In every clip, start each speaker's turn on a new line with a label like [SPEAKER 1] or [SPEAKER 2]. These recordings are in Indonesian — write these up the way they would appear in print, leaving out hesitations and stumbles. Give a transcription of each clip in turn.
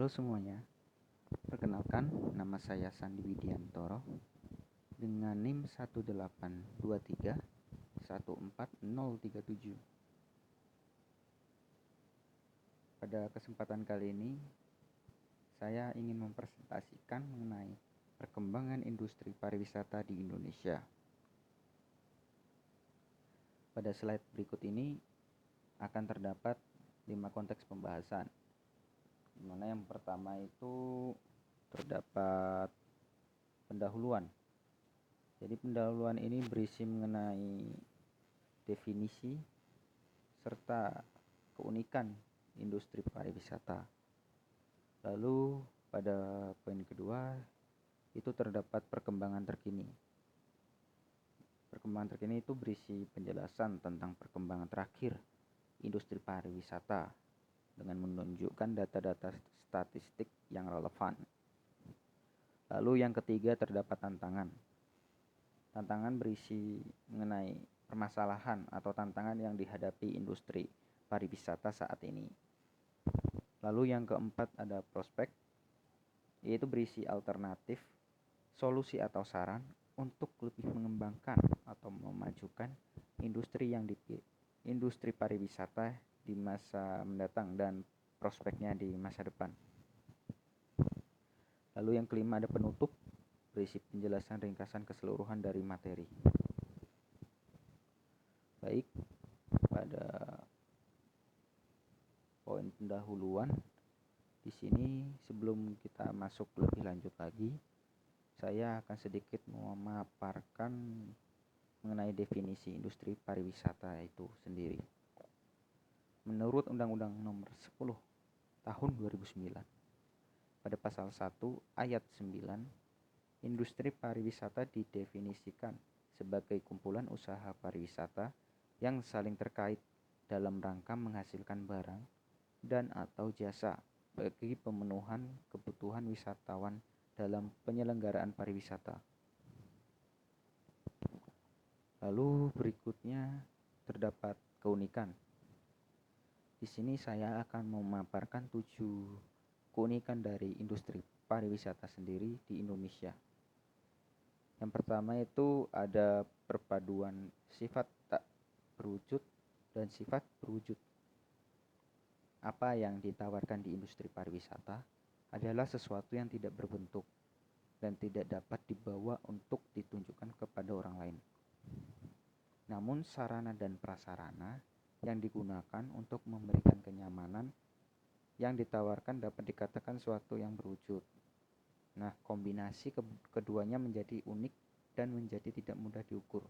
[SPEAKER 1] Halo semuanya, perkenalkan nama saya Sandi Widiantoro dengan NIM 182314037. Pada kesempatan kali ini, saya ingin mempresentasikan mengenai perkembangan industri pariwisata di Indonesia. Pada slide berikut ini akan terdapat 5 konteks pembahasan, dimana yang pertama itu terdapat pendahuluan. Jadi pendahuluan ini berisi mengenai definisi serta keunikan industri pariwisata. Lalu pada poin kedua itu terdapat perkembangan terkini. Perkembangan terkini itu berisi penjelasan tentang perkembangan terakhir industri pariwisata dengan menunjukkan data-data statistik yang relevan. Lalu yang ketiga terdapat tantangan. Tantangan berisi mengenai permasalahan atau tantangan yang dihadapi industri pariwisata saat ini. Lalu yang keempat ada prospek, yaitu berisi alternatif, solusi atau saran untuk lebih mengembangkan atau memajukan industri pariwisata di masa mendatang dan prospeknya di masa depan. Lalu yang kelima ada penutup, berisi penjelasan ringkasan keseluruhan dari materi. Baik, pada poin pendahuluan di sini sebelum kita masuk lebih lanjut lagi, saya akan sedikit memaparkan mengenai definisi industri pariwisata itu sendiri. Menurut Undang-Undang Nomor 10 Tahun 2009, pada pasal 1 ayat 9, industri pariwisata didefinisikan sebagai kumpulan usaha pariwisata yang saling terkait dalam rangka menghasilkan barang dan atau jasa bagi pemenuhan kebutuhan wisatawan dalam penyelenggaraan pariwisata. Lalu berikutnya terdapat keunikan. Di sini saya akan memaparkan 7 keunikan dari industri pariwisata sendiri di Indonesia. Yang pertama itu ada perpaduan sifat tak berwujud dan sifat berwujud. Apa yang ditawarkan di industri pariwisata adalah sesuatu yang tidak berbentuk dan tidak dapat dibawa untuk ditunjukkan kepada orang lain. Namun sarana dan prasarana yang digunakan untuk memberikan kenyamanan yang ditawarkan dapat dikatakan suatu yang berwujud. Nah, kombinasi keduanya menjadi unik dan menjadi tidak mudah diukur.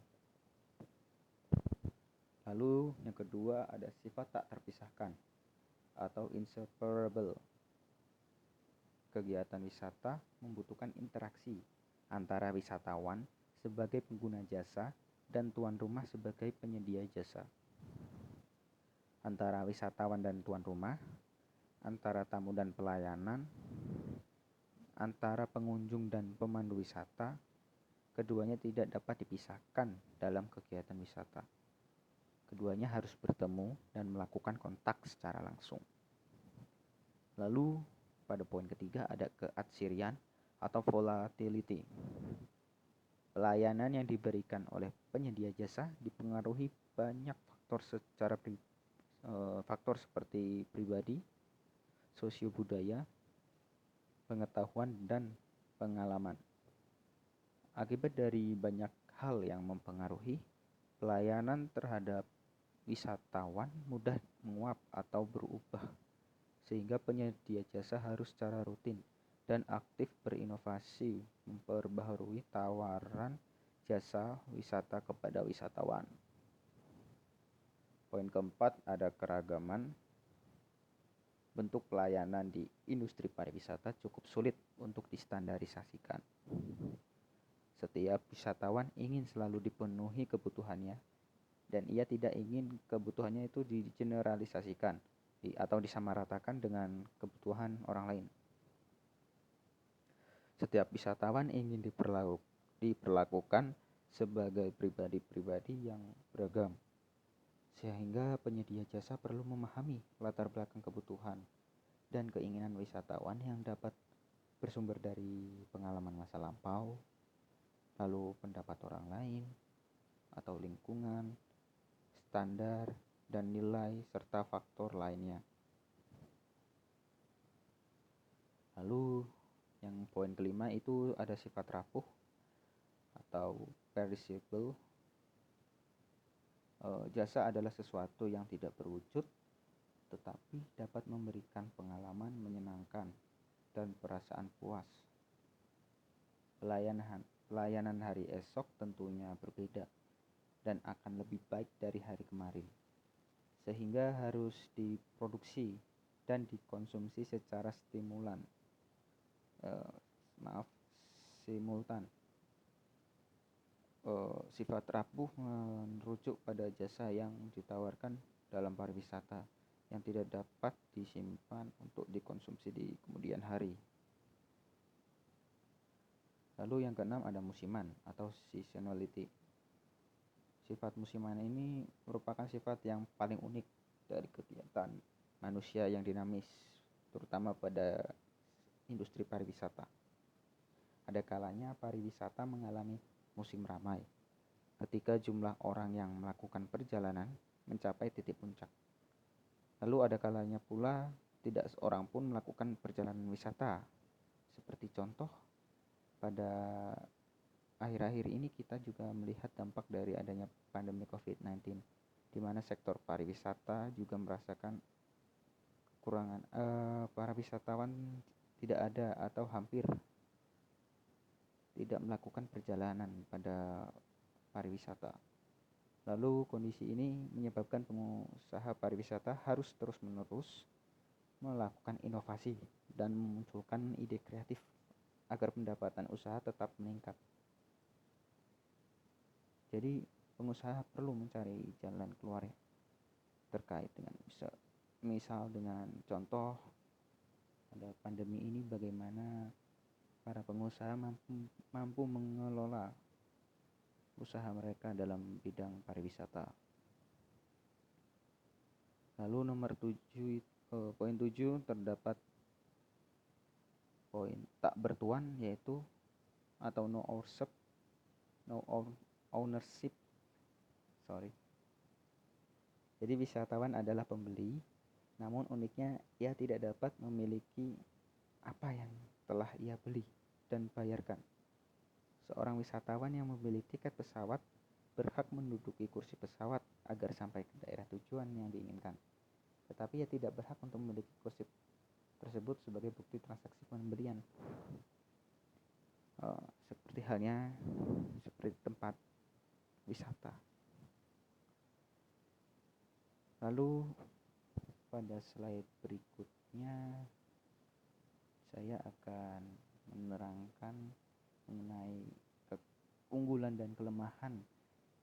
[SPEAKER 1] Lalu yang kedua ada sifat tak terpisahkan atau inseparable. Kegiatan wisata membutuhkan interaksi antara wisatawan sebagai pengguna jasa dan tuan rumah sebagai penyedia jasa. Antara wisatawan dan tuan rumah, antara tamu dan pelayanan, antara pengunjung dan pemandu wisata, keduanya tidak dapat dipisahkan dalam kegiatan wisata. Keduanya harus bertemu dan melakukan kontak secara langsung. Lalu pada poin ketiga ada keatsirian atau volatility. Pelayanan yang diberikan oleh penyedia jasa dipengaruhi banyak faktor seperti pribadi, sosio-budaya, pengetahuan, dan pengalaman. Akibat dari banyak hal yang mempengaruhi, pelayanan terhadap wisatawan mudah menguap atau berubah, sehingga penyedia jasa harus secara rutin dan aktif berinovasi memperbaharui tawaran jasa wisata kepada wisatawan. Poin keempat ada keragaman. Bentuk pelayanan di industri pariwisata cukup sulit untuk distandarisasikan. Setiap wisatawan ingin selalu dipenuhi kebutuhannya, dan ia tidak ingin kebutuhannya itu digeneralisasikan atau disamaratakan dengan kebutuhan orang lain. Setiap wisatawan ingin diperlakukan sebagai pribadi-pribadi yang beragam, sehingga penyedia jasa perlu memahami latar belakang kebutuhan dan keinginan wisatawan yang dapat bersumber dari pengalaman masa lampau, lalu pendapat orang lain atau lingkungan, standar, dan nilai serta faktor lainnya. Lalu yang poin kelima itu ada sifat rapuh atau perishable. Jasa adalah sesuatu yang tidak berwujud tetapi dapat memberikan pengalaman menyenangkan dan perasaan puas. Pelayanan hari esok tentunya berbeda dan akan lebih baik dari hari kemarin, sehingga harus diproduksi dan dikonsumsi secara simultan. Sifat rapuh merujuk pada jasa yang ditawarkan dalam pariwisata yang tidak dapat disimpan untuk dikonsumsi di kemudian hari. Lalu yang keenam ada musiman atau seasonality. Sifat musiman ini merupakan sifat yang paling unik dari kegiatan manusia yang dinamis, terutama pada industri pariwisata. Ada kalanya pariwisata mengalami musim ramai, ketika jumlah orang yang melakukan perjalanan mencapai titik puncak. Lalu ada kalanya pula tidak seorang pun melakukan perjalanan wisata. Seperti contoh, pada akhir-akhir ini kita juga melihat dampak dari adanya pandemi COVID-19, di mana sektor pariwisata juga merasakan kekurangan para wisatawan tidak ada atau hampir tidak melakukan perjalanan pada pariwisata. Lalu kondisi ini menyebabkan pengusaha pariwisata harus terus-menerus melakukan inovasi dan memunculkan ide kreatif agar pendapatan usaha tetap meningkat. Jadi pengusaha perlu mencari jalan keluar terkait dengan misal dengan contoh pada pandemi ini bagaimana para pengusaha mampu mengelola usaha mereka dalam bidang pariwisata. Lalu nomor 7, poin 7 terdapat poin tak bertuan, yaitu atau no ownership. Jadi wisatawan adalah pembeli, namun uniknya ia tidak dapat memiliki apa yang telah ia beli dan bayarkan. Seorang wisatawan yang membeli tiket pesawat berhak menduduki kursi pesawat agar sampai ke daerah tujuan yang diinginkan. Tetapi ia tidak berhak untuk memiliki kursi tersebut sebagai bukti transaksi pembelian. Seperti halnya seperti tempat wisata. Lalu pada slide berikutnya saya akan menerangkan mengenai keunggulan dan kelemahan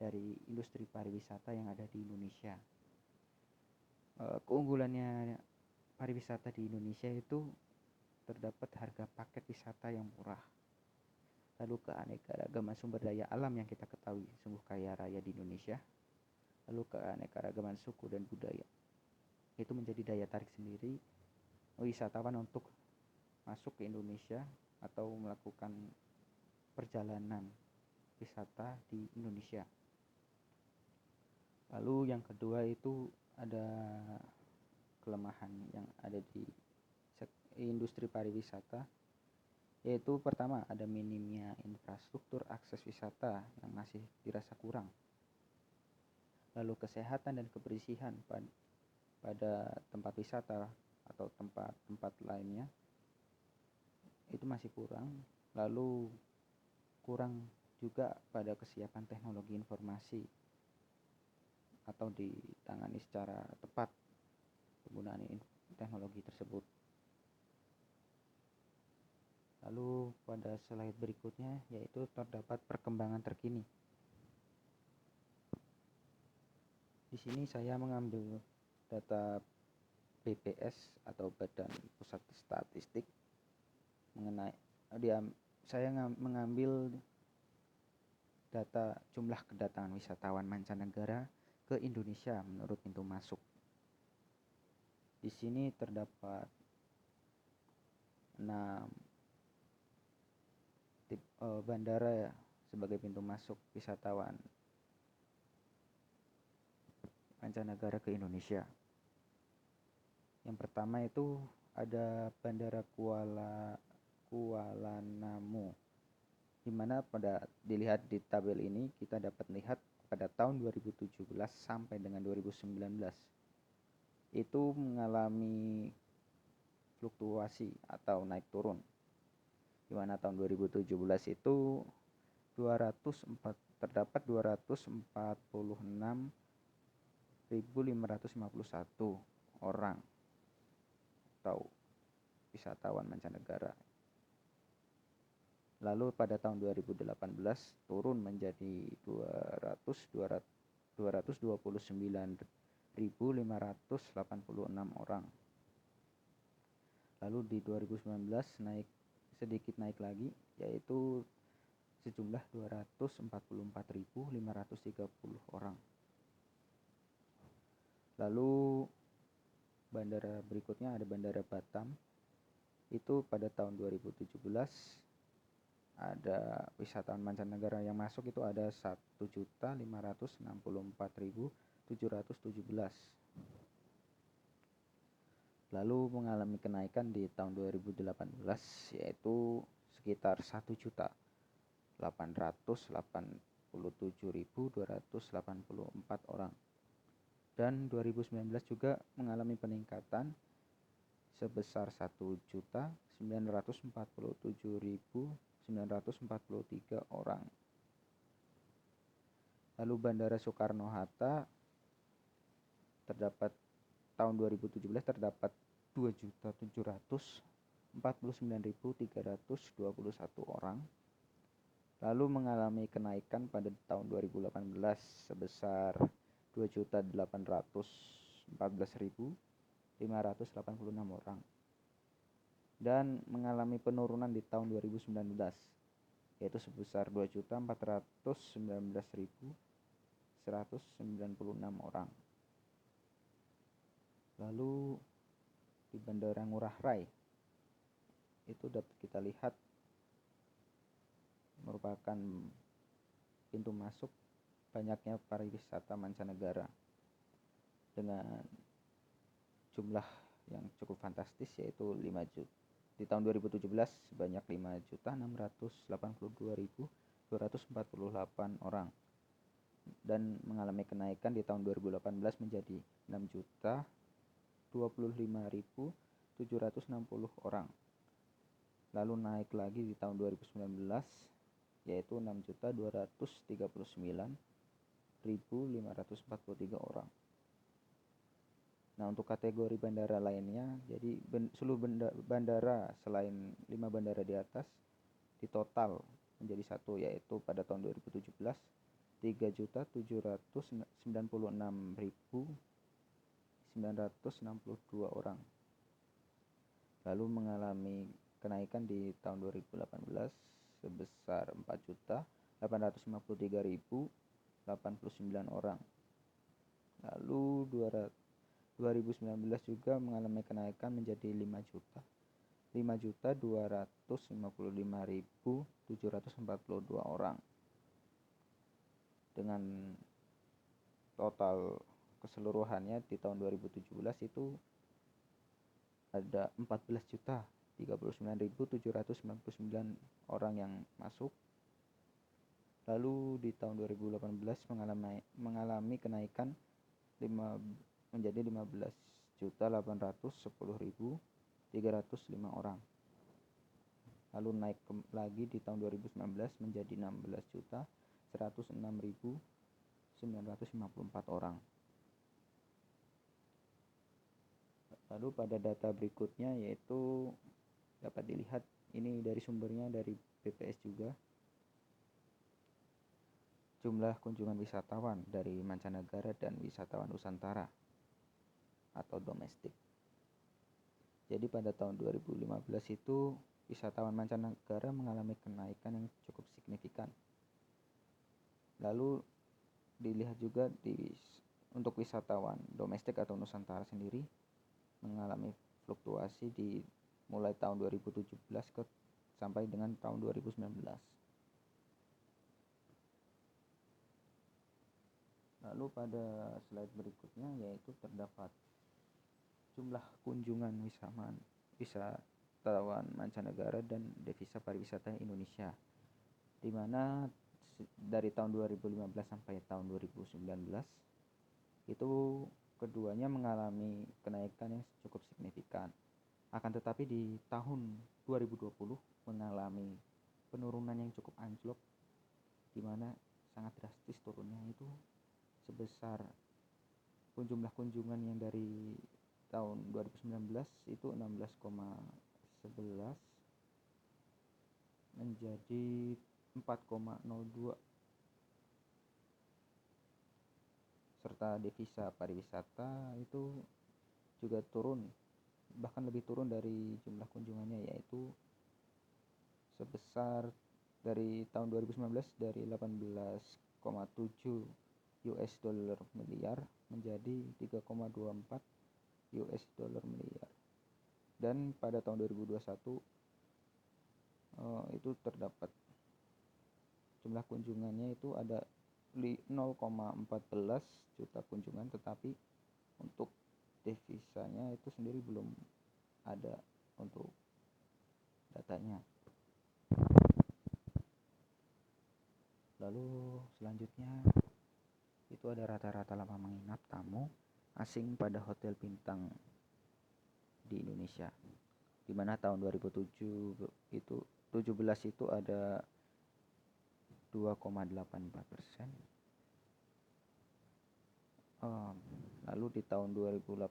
[SPEAKER 1] dari industri pariwisata yang ada di Indonesia. Keunggulannya pariwisata di Indonesia itu terdapat harga paket wisata yang murah. Lalu keanekaragaman sumber daya alam yang kita ketahui sungguh kaya raya di Indonesia. Lalu keanekaragaman suku dan budaya. Itu menjadi daya tarik sendiri wisatawan untuk masuk ke Indonesia atau melakukan perjalanan wisata di Indonesia. Lalu yang kedua itu ada kelemahan yang ada di industri pariwisata, yaitu pertama ada minimnya infrastruktur akses wisata yang masih dirasa kurang. Lalu kesehatan dan kebersihan pada tempat wisata atau tempat-tempat lainnya itu masih kurang. Lalu kurang juga pada kesiapan teknologi informasi atau ditangani secara tepat penggunaan teknologi tersebut. Lalu pada slide berikutnya yaitu terdapat perkembangan terkini. Di sini saya mengambil data BPS atau Badan Pusat Statistik mengenai saya mengambil data jumlah kedatangan wisatawan mancanegara ke Indonesia menurut pintu masuk. Di sini terdapat bandara ya, sebagai pintu masuk wisatawan mancanegara ke Indonesia. Yang pertama itu ada Bandara Kuala Namu, di mana pada dilihat di tabel ini kita dapat melihat pada tahun 2017 sampai dengan 2019 itu mengalami fluktuasi atau naik turun, di mana tahun 2017 itu terdapat 246.551 orang atau wisatawan mancanegara. Lalu pada tahun 2018 turun menjadi 229.586 orang. Lalu di 2019 sedikit naik lagi, yaitu sejumlah 244.530 orang. Lalu bandara berikutnya ada Bandara Batam. Itu pada tahun 2017 ada wisatawan mancanegara yang masuk itu ada 1.564.717. Lalu mengalami kenaikan di tahun 2018 yaitu sekitar 1.887.284 orang. Dan 2019 juga mengalami peningkatan sebesar 1.947.943 orang. Lalu Bandara Soekarno-Hatta tahun 2017 terdapat 2.749.321 orang. Lalu mengalami kenaikan pada tahun 2018 sebesar 2.814.586 orang, dan mengalami penurunan di tahun 2019 yaitu sebesar 2.419.196 orang. Lalu di Bandara Ngurah Rai itu dapat kita lihat merupakan pintu masuk banyaknya pariwisata mancanegara dengan jumlah yang cukup fantastis, yaitu 5 juta. Di tahun 2017 sebanyak 5.682.248 orang, dan mengalami kenaikan di tahun 2018 menjadi 6.025.760 orang. Lalu naik lagi di tahun 2019 yaitu 6.239.543 orang. Nah, untuk kategori bandara lainnya, jadi seluruh bandara selain 5 bandara di atas ditotal menjadi satu, yaitu pada tahun 2017 3.796.962 orang. Lalu mengalami kenaikan di tahun 2018 sebesar 4.853.089 orang. Lalu 2019 juga mengalami kenaikan menjadi 5.255.742 orang, dengan total keseluruhannya di tahun 2017 itu ada 14.039.799 orang yang masuk. Lalu di tahun 2018 mengalami kenaikan menjadi 15.810.305 orang. Lalu naik lagi di tahun 2019 menjadi 16.106.954 orang. Lalu pada data berikutnya yaitu dapat dilihat, ini dari sumbernya dari BPS juga, jumlah kunjungan wisatawan dari mancanegara dan wisatawan Nusantara atau domestik. Jadi pada tahun 2015 itu wisatawan mancanegara mengalami kenaikan yang cukup signifikan. Lalu dilihat juga untuk wisatawan domestik atau Nusantara sendiri mengalami fluktuasi di mulai tahun 2017 sampai dengan tahun 2019. Lalu pada slide berikutnya yaitu terdapat jumlah kunjungan wisatawan mancanegara dan devisa pariwisata Indonesia, di mana dari tahun 2015 sampai tahun 2019 itu keduanya mengalami kenaikan yang cukup signifikan. Akan tetapi di tahun 2020 mengalami penurunan yang cukup anjlok, di mana sangat drastis turunnya, itu sebesar jumlah kunjungan yang dari tahun 2019 itu 16,11 menjadi 4,02, serta devisa pariwisata itu juga turun, bahkan lebih turun dari jumlah kunjungannya, yaitu sebesar dari tahun 2019 dari 18,7 US dollar miliar menjadi 3,24 US dollar miliar. Dan pada tahun 2021 itu terdapat jumlah kunjungannya itu ada 0,14 juta kunjungan, tetapi untuk devisanya itu sendiri belum ada untuk datanya. Lalu selanjutnya itu ada rata-rata lama menginap tamu asing pada hotel bintang di Indonesia, di mana tahun 2017 itu ada 2,84%. Lalu di tahun 2018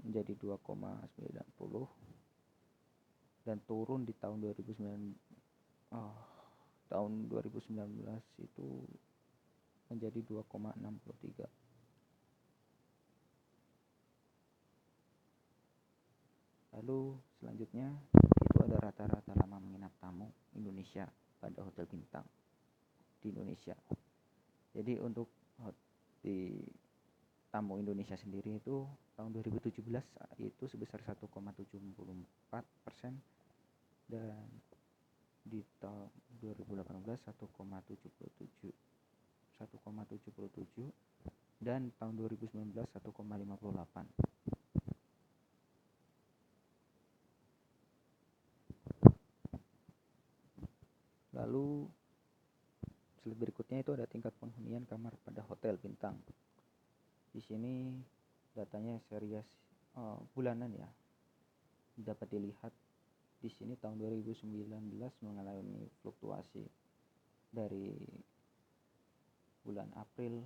[SPEAKER 1] menjadi 2,90 dan turun di tahun 2019 itu menjadi 2,63. Lalu selanjutnya itu ada rata-rata lama menginap tamu Indonesia pada hotel bintang di Indonesia. Jadi untuk di tamu Indonesia sendiri itu tahun 2017 itu sebesar 1,74%, dan di tahun 2018 1,77, dan tahun 2019 1,58. Lalu slide berikutnya itu ada tingkat penghunian kamar pada hotel bintang. Di sini datanya series bulanan ya. Dapat dilihat di sini tahun 2019 mengalami fluktuasi dari bulan April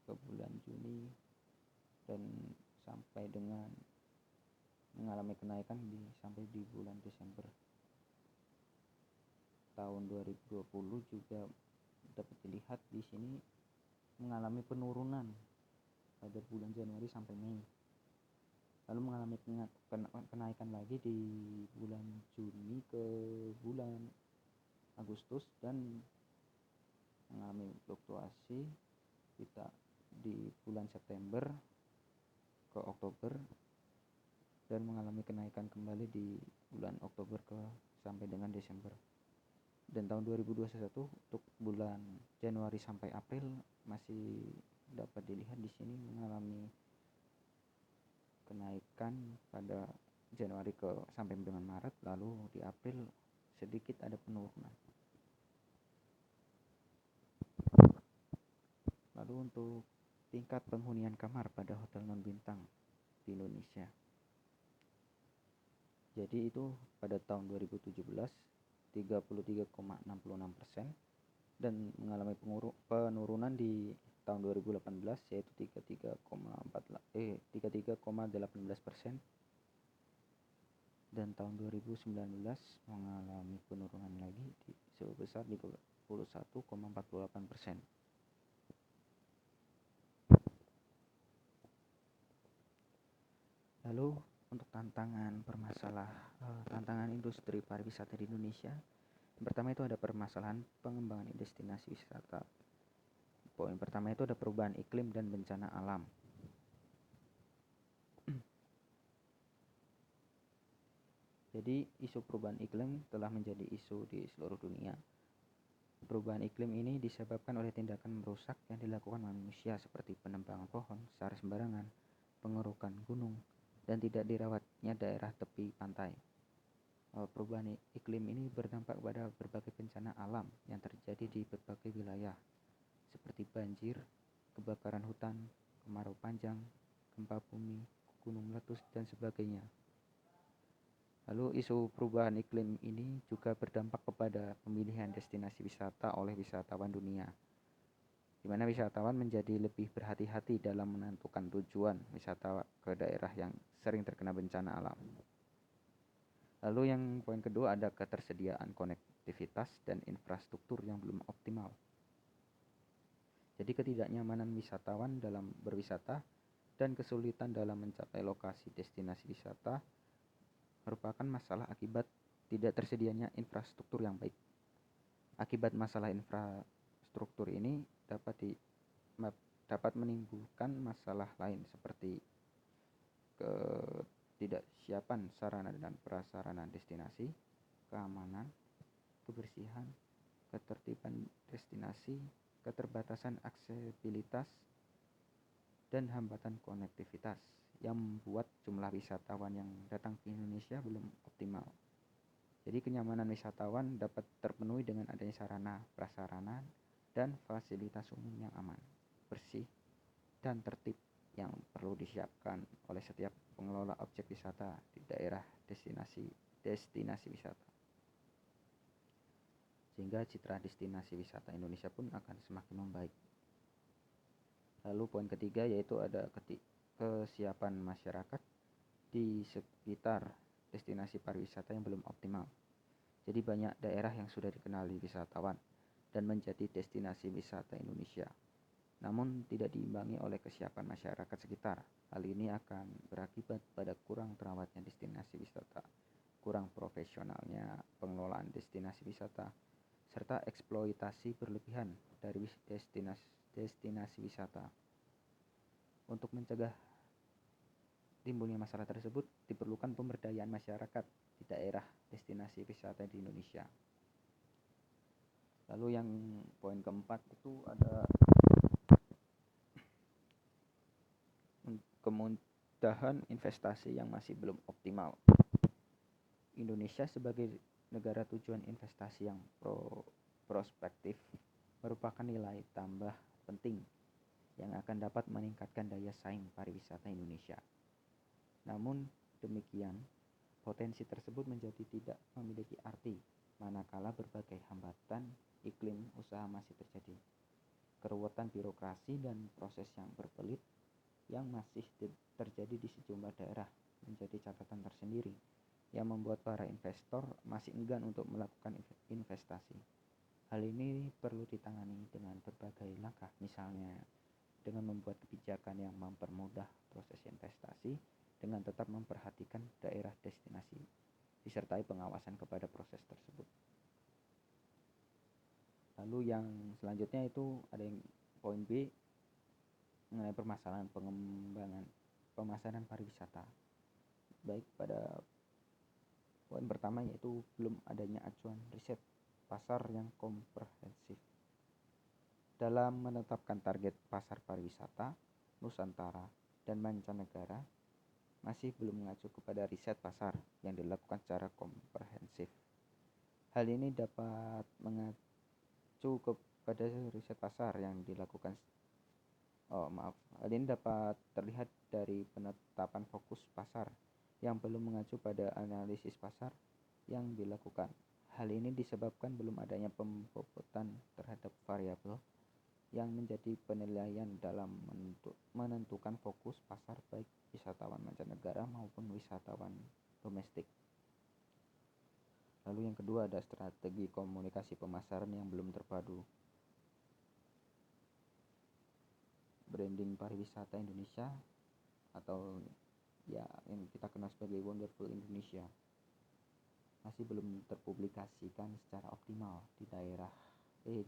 [SPEAKER 1] ke bulan Juni dan sampai dengan mengalami kenaikan sampai di bulan Desember. Tahun 2020 juga dapat dilihat di sini mengalami penurunan pada bulan Januari sampai Mei, lalu mengalami kenaikan lagi di bulan Juni ke bulan Agustus, dan mengalami fluktuasi kita di bulan September ke Oktober, dan mengalami kenaikan kembali di bulan Oktober sampai dengan Desember. Dan tahun 2021 untuk bulan Januari sampai April masih dapat dilihat di sini mengalami kenaikan pada Januari sampai dengan Maret, lalu di April sedikit ada penurunan. Lalu untuk tingkat penghunian kamar pada hotel non bintang di Indonesia. Jadi itu pada tahun 2017 33,66%, dan mengalami penurunan di tahun 2018 yaitu 33,18%, dan tahun 2019 mengalami penurunan lagi sebesar 31,48%. Lalu untuk tantangan industri pariwisata di Indonesia, yang pertama itu ada permasalahan pengembangan destinasi wisata. Poin pertama itu ada perubahan iklim dan bencana alam. Jadi isu perubahan iklim telah menjadi isu di seluruh dunia. Perubahan iklim ini disebabkan oleh tindakan merusak yang dilakukan manusia seperti penebangan pohon secara sembarangan, pengerukan gunung, dan tidak dirawatnya daerah tepi pantai. Perubahan iklim ini berdampak pada berbagai bencana alam yang terjadi di berbagai wilayah, seperti banjir, kebakaran hutan, kemarau panjang, gempa bumi, gunung meletus, dan sebagainya. Lalu isu perubahan iklim ini juga berdampak kepada pemilihan destinasi wisata oleh wisatawan dunia, di mana wisatawan menjadi lebih berhati-hati dalam menentukan tujuan wisata ke daerah yang sering terkena bencana alam. Lalu yang poin kedua ada ketersediaan konektivitas dan infrastruktur yang belum optimal. Jadi ketidaknyamanan wisatawan dalam berwisata dan kesulitan dalam mencapai lokasi destinasi wisata merupakan masalah akibat tidak tersedianya infrastruktur yang baik. Akibat masalah infrastruktur ini dapat menimbulkan masalah lain seperti ketidaksiapan sarana dan prasarana destinasi, keamanan, kebersihan, ketertiban destinasi, keterbatasan aksesibilitas, dan hambatan konektivitas yang membuat jumlah wisatawan yang datang ke Indonesia belum optimal. Jadi kenyamanan wisatawan dapat terpenuhi dengan adanya sarana, prasarana, dan fasilitas umum yang aman, bersih, dan tertib yang perlu disiapkan oleh setiap pengelola objek wisata di daerah destinasi wisata. Sehingga citra destinasi wisata Indonesia pun akan semakin membaik. Lalu poin ketiga yaitu ada kesiapan masyarakat di sekitar destinasi pariwisata yang belum optimal. Jadi banyak daerah yang sudah dikenali wisatawan dan menjadi destinasi wisata Indonesia, namun tidak diimbangi oleh kesiapan masyarakat sekitar. Hal ini akan berakibat pada kurang terawatnya destinasi wisata, kurang profesionalnya pengelolaan destinasi wisata, serta eksploitasi berlebihan dari destinasi wisata. Untuk mencegah timbulnya masalah tersebut, diperlukan pemberdayaan masyarakat di daerah destinasi wisata di Indonesia. Lalu yang poin keempat itu ada kemudahan investasi yang masih belum optimal. Indonesia sebagai negara tujuan investasi yang prospektif merupakan nilai tambah penting yang akan dapat meningkatkan daya saing pariwisata Indonesia. Namun demikian, potensi tersebut menjadi tidak memiliki arti manakala berbagai hambatan iklim usaha masih terjadi. Keruwetan birokrasi dan proses yang berbelit yang masih terjadi di sejumlah daerah menjadi catatan tersendiri yang membuat para investor masih enggan untuk melakukan investasi. Hal ini perlu ditangani dengan berbagai langkah, misalnya dengan membuat kebijakan yang mempermudah proses investasi dengan tetap memperhatikan daerah destinasi, disertai pengawasan kepada proses tersebut. Lalu yang selanjutnya itu ada yang poin B mengenai permasalahan pengembangan pemasaran pariwisata. Baik, pada poin pertama yaitu belum adanya acuan riset pasar yang komprehensif. Dalam menetapkan target pasar pariwisata Nusantara dan mancanegara masih belum mengacu kepada riset pasar yang dilakukan secara komprehensif. Hal ini dapat mengacu kepada riset pasar yang dilakukan hal ini dapat terlihat dari penetapan fokus pasar yang belum mengacu pada analisis pasar yang dilakukan. Hal ini disebabkan belum adanya pembobotan terhadap variabel yang menjadi penilaian dalam menentukan fokus pasar baik wisatawan mancanegara maupun wisatawan domestik. Lalu yang kedua ada strategi komunikasi pemasaran yang belum terpadu. Branding pariwisata Indonesia atau ya yang kita kenal sebagai Wonderful Indonesia masih belum terpublikasikan secara optimal di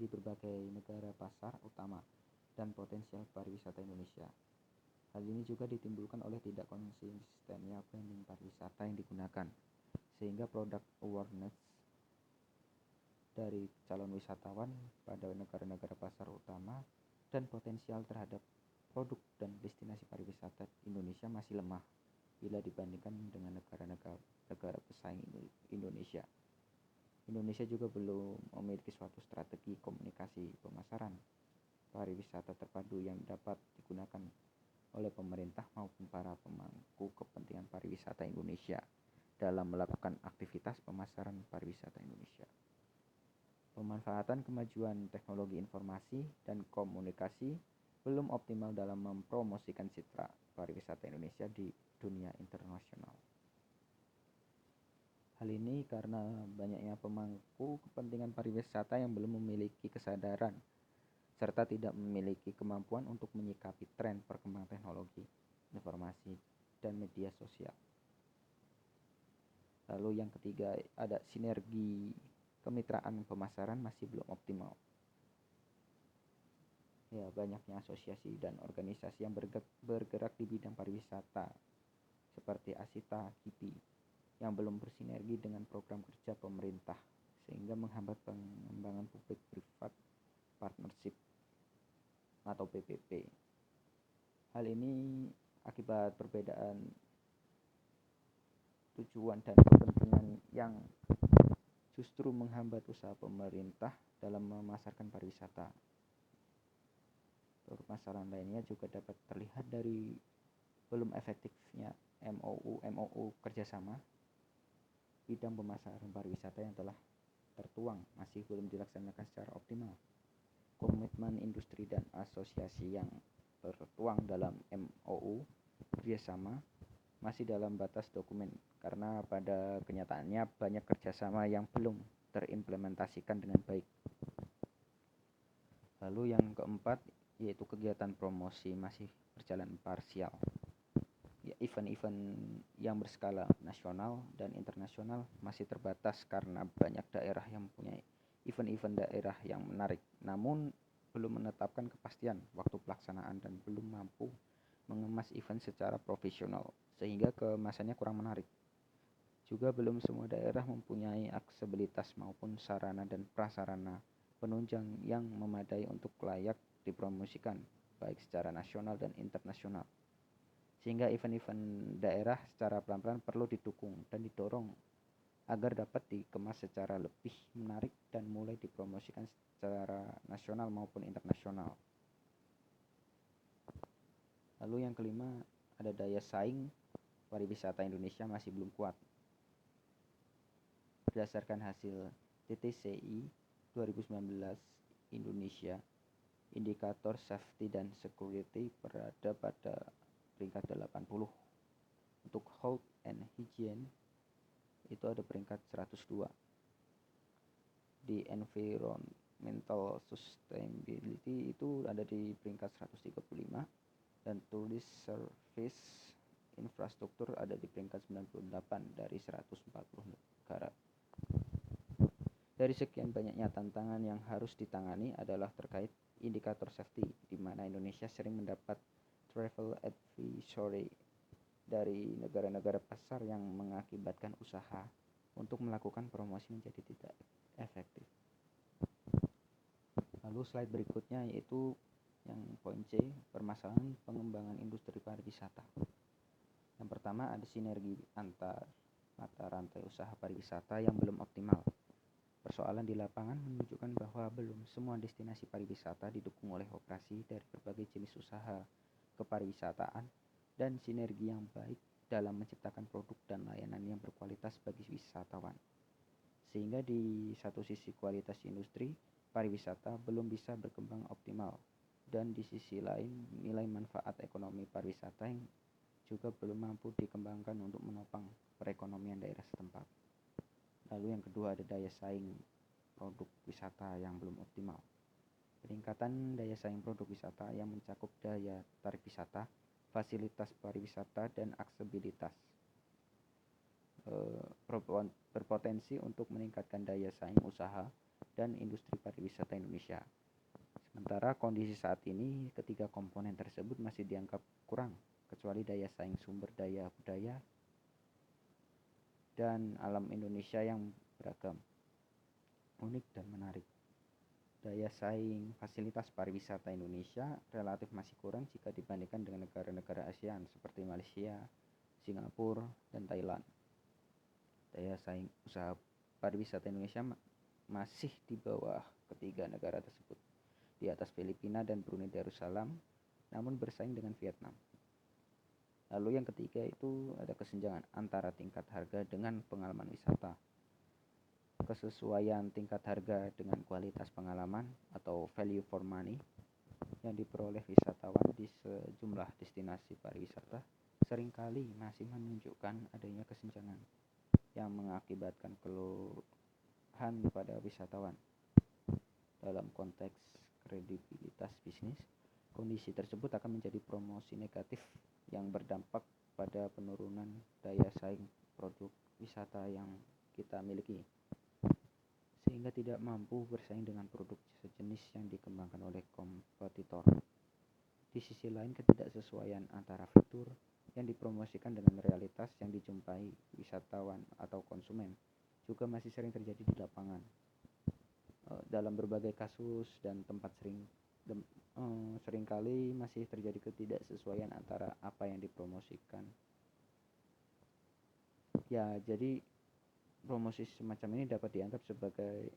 [SPEAKER 1] berbagai negara pasar utama dan potensial pariwisata Indonesia. Hal ini juga ditimbulkan oleh tidak konsistennya branding pariwisata yang digunakan, sehingga produk awareness dari calon wisatawan pada negara-negara pasar utama dan potensial terhadap produk dan destinasi pariwisata Indonesia masih lemah bila dibandingkan dengan negara pesaing Indonesia. Indonesia juga belum memiliki suatu strategi komunikasi pemasaran pariwisata terpadu yang dapat digunakan oleh pemerintah maupun para pemangku kepentingan pariwisata Indonesia dalam melakukan aktivitas pemasaran pariwisata Indonesia. Pemanfaatan kemajuan teknologi informasi dan komunikasi belum optimal dalam mempromosikan citra pariwisata Indonesia di dunia internasional. Hal ini karena banyaknya pemangku kepentingan pariwisata yang belum memiliki kesadaran serta tidak memiliki kemampuan untuk menyikapi tren perkembangan teknologi, informasi, dan media sosial. Lalu yang ketiga, ada sinergi kemitraan pemasaran masih belum optimal. Ya, banyaknya asosiasi dan organisasi yang bergerak di bidang pariwisata seperti Asita, KIPI yang belum bersinergi dengan program kerja pemerintah sehingga menghambat pengembangan publik privat partnership atau PPP. Hal ini akibat perbedaan tujuan dan kepentingan yang justru menghambat usaha pemerintah dalam memasarkan pariwisata. Permasalahan lainnya juga dapat terlihat dari belum efektifnya MOU kerjasama bidang pemasaran pariwisata yang telah tertuang masih belum dilaksanakan secara optimal. Komitmen industri dan asosiasi yang tertuang dalam MOU kerjasama masih dalam batas dokumen karena pada kenyataannya banyak kerjasama yang belum terimplementasikan dengan baik. Lalu yang keempat yaitu kegiatan promosi masih berjalan parsial. Ya, event-event yang berskala nasional dan internasional masih terbatas karena banyak daerah yang mempunyai event-event daerah yang menarik, namun belum menetapkan kepastian waktu pelaksanaan dan belum mampu mengemas event secara profesional sehingga kemasannya kurang menarik. Juga belum semua daerah mempunyai aksesibilitas maupun sarana dan prasarana penunjang yang memadai untuk layak dipromosikan baik secara nasional dan internasional. Sehingga event-event daerah secara pelan-pelan perlu didukung dan didorong agar dapat dikemas secara lebih menarik dan mulai dipromosikan secara nasional maupun internasional. Lalu yang kelima, ada daya saing pariwisata Indonesia masih belum kuat. Berdasarkan hasil TTCI 2019 Indonesia, indikator safety dan security berada pada peringkat 80. Untuk health and hygiene itu ada peringkat 102. Di environmental sustainability itu ada di peringkat 135 dan tourist service infrastruktur ada di peringkat 98 dari 140 negara. Dari sekian banyaknya tantangan yang harus ditangani adalah terkait indikator safety, di mana Indonesia sering mendapat travel advisory dari negara-negara pasar yang mengakibatkan usaha untuk melakukan promosi menjadi tidak efektif. Lalu slide berikutnya yaitu yang poin C, permasalahan pengembangan industri pariwisata. Yang pertama ada sinergi antar mata rantai usaha pariwisata yang belum optimal. Persoalan di lapangan menunjukkan bahwa belum semua destinasi pariwisata didukung oleh operasi dari berbagai jenis usaha kepariwisataan dan sinergi yang baik dalam menciptakan produk dan layanan yang berkualitas bagi wisatawan. Sehingga di satu sisi kualitas industri pariwisata belum bisa berkembang optimal dan di sisi lain nilai manfaat ekonomi pariwisata yang juga belum mampu dikembangkan untuk menopang perekonomian daerah setempat. Lalu yang kedua ada daya saing produk wisata yang belum optimal. Peningkatan daya saing produk wisata yang mencakup daya tarik wisata, fasilitas pariwisata, dan aksesibilitas berpotensi untuk meningkatkan daya saing usaha dan industri pariwisata Indonesia. Sementara kondisi saat ini ketiga komponen tersebut masih dianggap kurang, kecuali daya saing sumber daya budaya, dan alam Indonesia yang beragam, unik dan menarik. Daya saing fasilitas pariwisata Indonesia relatif masih kurang jika dibandingkan dengan negara-negara ASEAN seperti Malaysia, Singapura, dan Thailand. Daya saing usaha pariwisata Indonesia masih di bawah ketiga negara tersebut, di atas Filipina dan Brunei Darussalam, namun bersaing dengan Vietnam. Lalu yang ketiga itu ada kesenjangan antara tingkat harga dengan pengalaman wisata. Kesesuaian tingkat harga dengan kualitas pengalaman atau value for money yang diperoleh wisatawan di sejumlah destinasi pariwisata seringkali masih menunjukkan adanya kesenjangan yang mengakibatkan keluhan pada wisatawan. Dalam konteks kredibilitas bisnis, kondisi tersebut akan menjadi promosi negatif yang berdampak pada penurunan daya saing produk wisata yang kita miliki, sehingga tidak mampu bersaing dengan produk sejenis yang dikembangkan oleh kompetitor. Di sisi lain, ketidaksesuaian antara fitur yang dipromosikan dengan realitas yang dijumpai wisatawan atau konsumen juga masih sering terjadi di lapangan. Dalam berbagai kasus dan tempat seringkali masih terjadi ketidaksesuaian antara apa yang dipromosikan. Ya, jadi promosi semacam ini dapat dianggap sebagai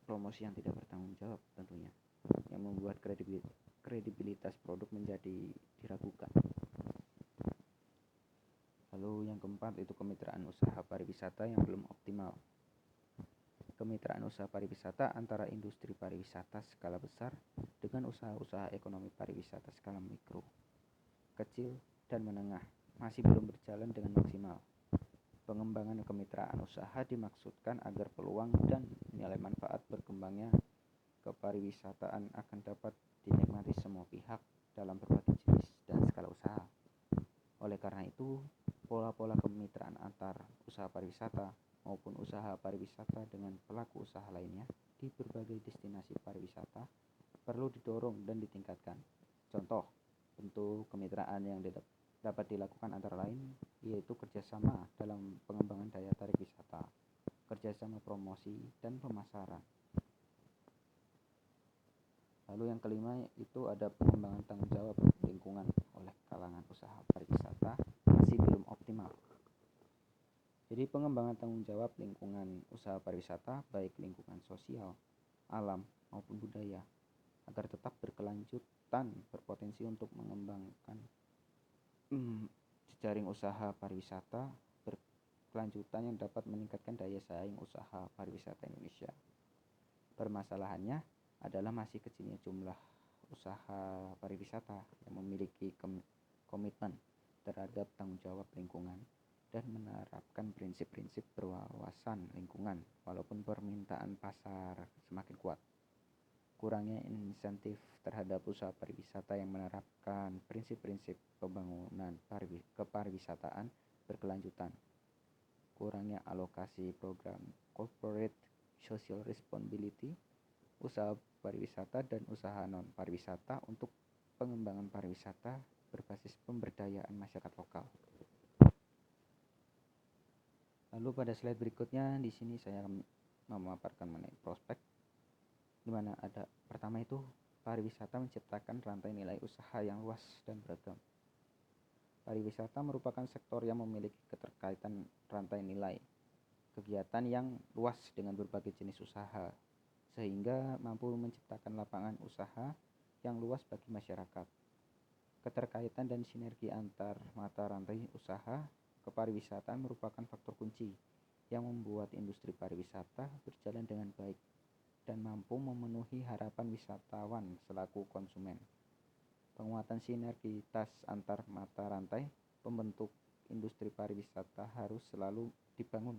[SPEAKER 1] promosi yang tidak bertanggung jawab tentunya, yang membuat kredibilitas produk menjadi diragukan. Lalu yang keempat itu kemitraan usaha pariwisata yang belum optimal. Kemitraan usaha pariwisata antara industri pariwisata skala besar dengan usaha-usaha ekonomi pariwisata skala mikro, kecil, dan menengah masih belum berjalan dengan maksimal. Pengembangan kemitraan usaha dimaksudkan agar peluang dan nilai manfaat berkembangnya kepariwisataan akan dapat dinikmati semua pihak dalam berbagai jenis dan skala usaha. Oleh karena itu, pola-pola kemitraan antar usaha pariwisata maupun usaha pariwisata dengan pelaku usaha lainnya di berbagai destinasi pariwisata perlu didorong dan ditingkatkan. Contoh, bentuk kemitraan yang dapat dilakukan antara lain yaitu kerjasama dalam pengembangan daya tarik wisata, kerjasama promosi dan pemasaran. Lalu yang kelima itu ada pengembangan tanggung jawab lingkungan oleh kalangan usaha pariwisata masih belum optimal. Jadi pengembangan tanggung jawab lingkungan usaha pariwisata baik lingkungan sosial, alam maupun budaya agar tetap berkelanjutan berpotensi untuk mengembangkan jejaring usaha pariwisata berkelanjutan yang dapat meningkatkan daya saing usaha pariwisata Indonesia. Permasalahannya adalah masih kecilnya jumlah usaha pariwisata yang memiliki komitmen terhadap tanggung jawab lingkungan dan menerapkan prinsip-prinsip berwawasan lingkungan walaupun permintaan pasar semakin kuat. Kurangnya insentif terhadap usaha pariwisata yang menerapkan prinsip-prinsip pembangunan kepariwisataan berkelanjutan. Kurangnya alokasi program corporate social responsibility, usaha pariwisata dan usaha non-pariwisata untuk pengembangan pariwisata berbasis pemberdayaan masyarakat lokal. Lalu pada slide berikutnya di sini saya akan memaparkan mengenai prospek, di mana ada pertama itu pariwisata menciptakan rantai nilai usaha yang luas dan beragam. Pariwisata merupakan sektor yang memiliki keterkaitan rantai nilai kegiatan yang luas dengan berbagai jenis usaha, sehingga mampu menciptakan lapangan usaha yang luas bagi masyarakat. Keterkaitan dan sinergi antar mata rantai usaha kepariwisataan merupakan faktor kunci yang membuat industri pariwisata berjalan dengan baik dan mampu memenuhi harapan wisatawan selaku konsumen. Penguatan sinergitas antar mata rantai pembentuk industri pariwisata harus selalu dibangun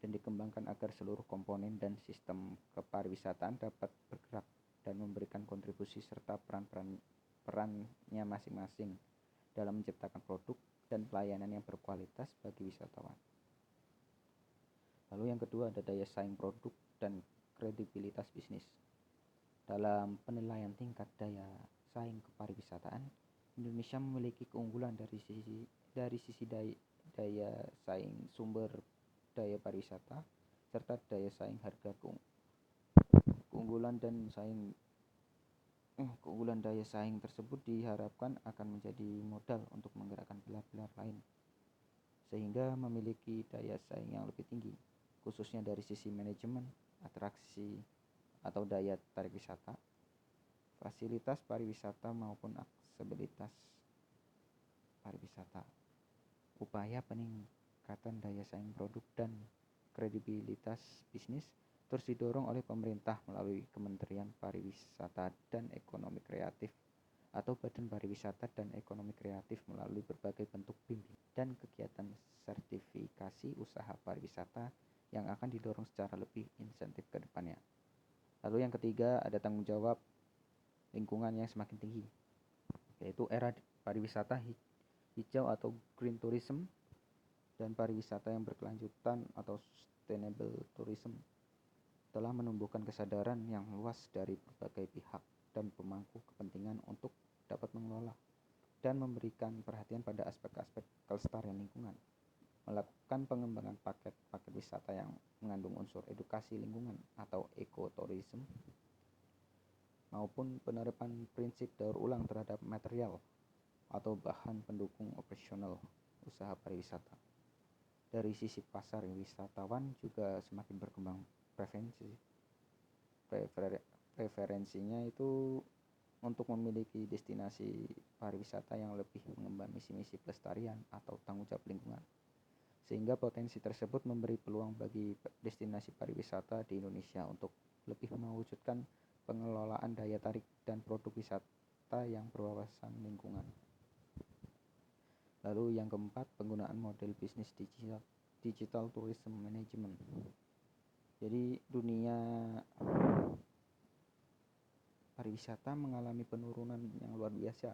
[SPEAKER 1] dan dikembangkan agar seluruh komponen dan sistem kepariwisataan dapat bergerak dan memberikan kontribusi serta perannya masing-masing dalam menciptakan produk dan pelayanan yang berkualitas bagi wisatawan. Lalu yang kedua ada daya saing produk dan kredibilitas bisnis. Dalam penilaian tingkat daya saing kepariwisataan, Indonesia memiliki keunggulan dari sisi daya saing sumber daya pariwisata, serta daya saing harga. Keunggulan daya saing tersebut diharapkan akan menjadi modal untuk menggerakkan pilar-pilar lain, sehingga memiliki daya saing yang lebih tinggi, khususnya dari sisi manajemen, atraksi atau daya tarik wisata, fasilitas pariwisata maupun aksesibilitas pariwisata. Upaya peningkatan daya saing produk dan kredibilitas bisnis terus didorong oleh pemerintah melalui Kementerian Pariwisata dan Ekonomi Kreatif atau Badan Pariwisata dan Ekonomi Kreatif melalui berbagai bentuk bimbingan dan kegiatan sertifikasi usaha pariwisata yang akan didorong secara lebih insentif ke depannya. Lalu yang ketiga, ada tanggung jawab lingkungan yang semakin tinggi, yaitu era pariwisata hijau atau green tourism dan pariwisata yang berkelanjutan atau sustainable tourism telah menumbuhkan kesadaran yang luas dari berbagai pihak dan pemangku kepentingan untuk dapat mengelola dan memberikan perhatian pada aspek-aspek kelestarian lingkungan, melakukan pengembangan paket-paket wisata yang mengandung unsur edukasi lingkungan atau ekotourism, maupun penerapan prinsip daur ulang terhadap material atau bahan pendukung operasional usaha pariwisata. Dari sisi pasar, wisatawan juga semakin berkembang preferensinya itu untuk memiliki destinasi pariwisata yang lebih mengemban misi-misi pelestarian atau tanggung jawab lingkungan, sehingga potensi tersebut memberi peluang bagi destinasi pariwisata di Indonesia untuk lebih mewujudkan pengelolaan daya tarik dan produk wisata yang berwawasan lingkungan. Lalu yang keempat, penggunaan model bisnis digital tourism management. Jadi dunia pariwisata mengalami penurunan yang luar biasa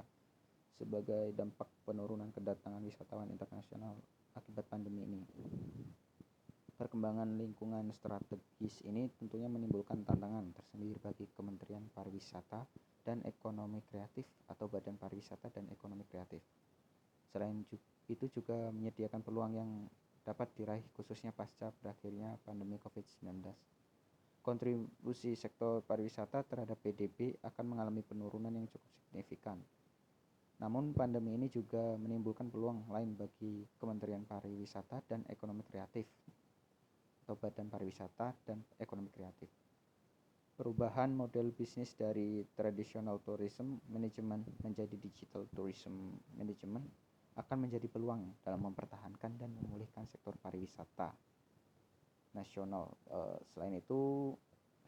[SPEAKER 1] sebagai dampak penurunan kedatangan wisatawan internasional akibat pandemi ini. Perkembangan lingkungan strategis ini tentunya menimbulkan tantangan tersendiri bagi Kementerian Pariwisata dan Ekonomi Kreatif atau Badan Pariwisata dan Ekonomi Kreatif. Selain itu juga menyediakan peluang yang dapat diraih khususnya pasca berakhirnya pandemi COVID-19. Kontribusi sektor pariwisata terhadap PDB akan mengalami penurunan yang cukup signifikan. Namun pandemi ini juga menimbulkan peluang lain bagi Kementerian Pariwisata dan Ekonomi Kreatif atau Badan Pariwisata dan Ekonomi Kreatif. Perubahan model bisnis dari traditional tourism management menjadi digital tourism management akan menjadi peluang dalam mempertahankan dan memulihkan sektor pariwisata nasional. Selain itu,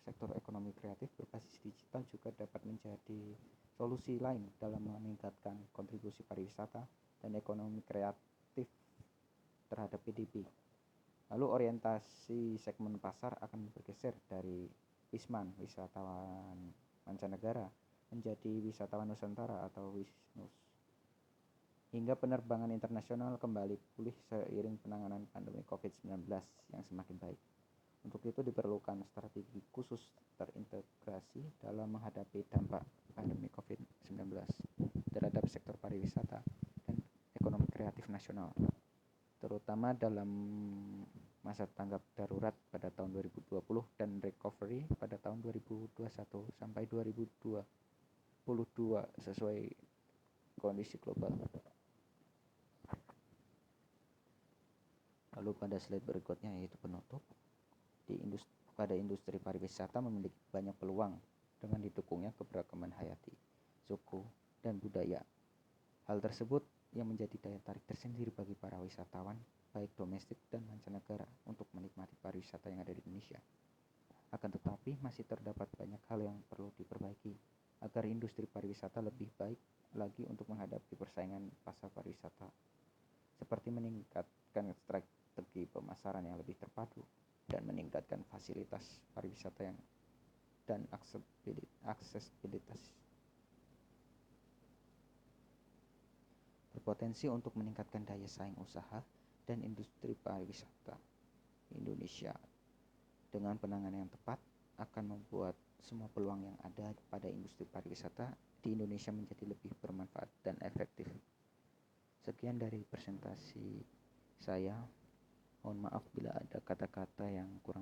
[SPEAKER 1] sektor ekonomi kreatif berbasis digital juga dapat menjadi solusi lain dalam meningkatkan kontribusi pariwisata dan ekonomi kreatif terhadap PDB. Lalu orientasi segmen pasar akan bergeser dari Wisman, wisatawan mancanegara, menjadi wisatawan Nusantara atau Wisnus, hingga penerbangan internasional kembali pulih seiring penanganan pandemi COVID-19 yang semakin baik. Untuk itu diperlukan strategi khusus terintegrasi dalam menghadapi dampak pandemi COVID-19 terhadap sektor pariwisata dan ekonomi kreatif nasional, terutama dalam masa tanggap darurat pada tahun 2020 dan recovery pada tahun 2021 sampai 2022 sesuai kondisi global. Lalu pada slide berikutnya yaitu penutup. Pada industri pariwisata memiliki banyak peluang dengan didukungnya keberagaman hayati, suku, dan budaya. Hal tersebut yang menjadi daya tarik tersendiri bagi para wisatawan baik domestik dan mancanegara untuk menikmati pariwisata yang ada di Indonesia. Akan tetapi masih terdapat banyak hal yang perlu diperbaiki agar industri pariwisata lebih baik lagi untuk menghadapi persaingan pasar pariwisata, seperti meningkatkan strategi pemasaran yang lebih terpadu dan meningkatkan fasilitas pariwisata dan aksesibilitas. Berpotensi untuk meningkatkan daya saing usaha dan industri pariwisata Indonesia. Dengan penanganan yang tepat akan membuat semua peluang yang ada pada industri pariwisata di Indonesia menjadi lebih bermanfaat dan efektif. Sekian dari presentasi saya. Mohon maaf bila ada kata-kata yang kurang